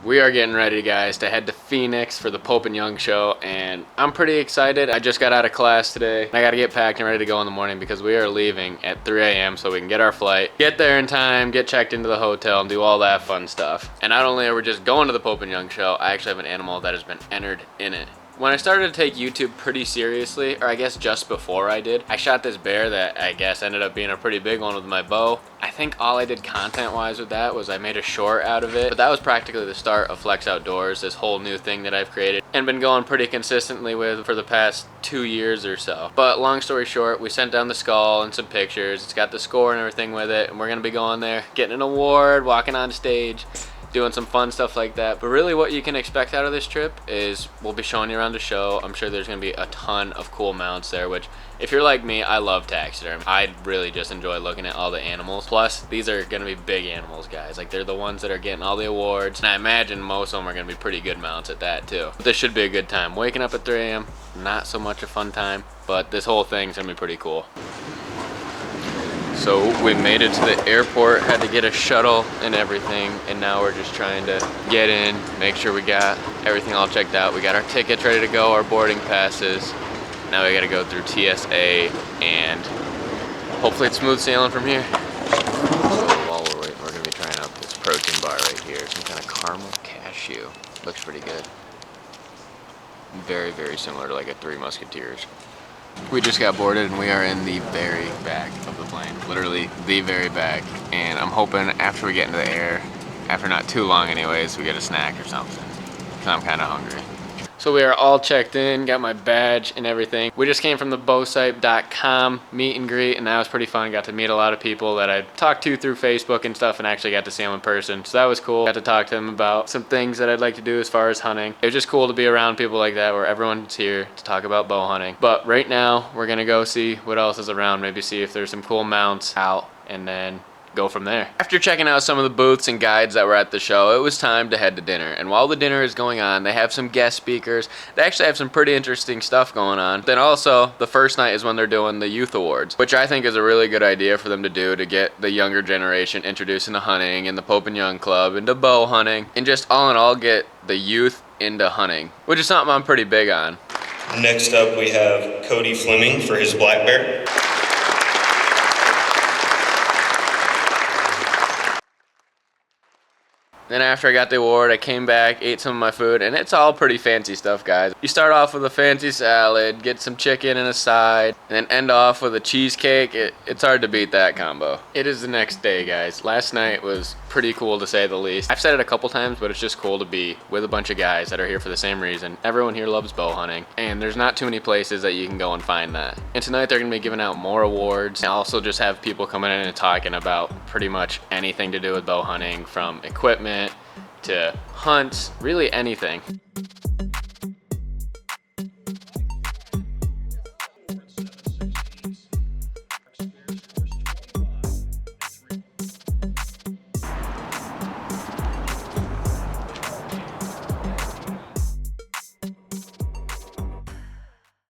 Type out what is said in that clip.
We are getting ready, guys, to head to Phoenix for the Pope and Young show, and I'm pretty excited. I just got out of class today. I gotta get packed and ready to go in the morning because we are leaving at 3 a.m. so we can get our flight, get there in time, get checked into the hotel, and do all that fun stuff. And not only are we just going to the Pope and Young show, I actually have an animal that has been entered in it. When I started to take YouTube pretty seriously, or I guess just before I did, I shot this bear that I guess ended up being a pretty big one with my bow. I think all I did content-wise with that was I made a short out of it, but that was practically the start of Flex Outdoors, this whole new thing that I've created and been going pretty consistently with for the past 2 years or so. But long story short, we sent down the skull and some pictures. It's got the score and everything with it, and we're gonna be going there, getting an award, walking on stage, doing some fun stuff like that. But really what you can expect out of this trip is we'll be showing you around the show. I'm sure there's gonna be a ton of cool mounts there, which if you're like me, I love taxidermy. I really just enjoy looking at all the animals. Plus, these are gonna be big animals, guys. Like, they're the ones that are getting all the awards, and I imagine most of them are gonna be pretty good mounts at that too. But this should be a good time. Waking up at 3 a.m., not so much a fun time, but this whole thing's gonna be pretty cool. So we made it to the airport, had to get a shuttle and everything, and now we're just trying to get in, make sure we got everything all checked out. We got our tickets ready to go, our boarding passes. Now we gotta go through TSA, and hopefully it's smooth sailing from here. So while we're waiting, we're gonna be trying out this protein bar right here, some kind of caramel cashew. Looks pretty good. Very, very similar to like a Three Musketeers. We just got boarded and we are in the very back of the plane, literally the very back, and I'm hoping after we get into the air, after not too long anyways, we get a snack or something, because I'm kind of hungry. So we are all checked in, got my badge and everything. We just came from the bowsite.com meet and greet, and that was pretty fun. Got to meet a lot of people that I talked to through Facebook and stuff, and actually got to see them in person, so that was cool. Got to talk to them about some things that I'd like to do as far as hunting. It was just cool to be around people like that where everyone's here to talk about bow hunting. But right now, we're gonna go see what else is around, maybe see if there's some cool mounts out, and then go from there. After checking out some of the booths and guides that were at the show, it was time to head to dinner. And while the dinner is going on, they have some guest speakers. They actually have some pretty interesting stuff going on. Then also, the first night is when they're doing the youth awards, which I think is a really good idea for them to do to get the younger generation introduced into hunting and the Pope and Young Club, into bow hunting, and just all in all get the youth into hunting, which is something I'm pretty big on. Next up, we have Cody Fleming for his black bear. Then after I got the award, I came back, ate some of my food, and it's all pretty fancy stuff, guys. You start off with a fancy salad, get some chicken and a side, and then end off with a cheesecake. It's hard to beat that combo. It is the next day, guys. Last night was pretty cool to say the least. I've said it a couple times, but it's just cool to be with a bunch of guys that are here for the same reason. Everyone here loves bow hunting, and there's not too many places that you can go and find that. And tonight they're gonna be giving out more awards, and also just have people coming in and talking about pretty much anything to do with bow hunting, from equipment to hunts, really anything.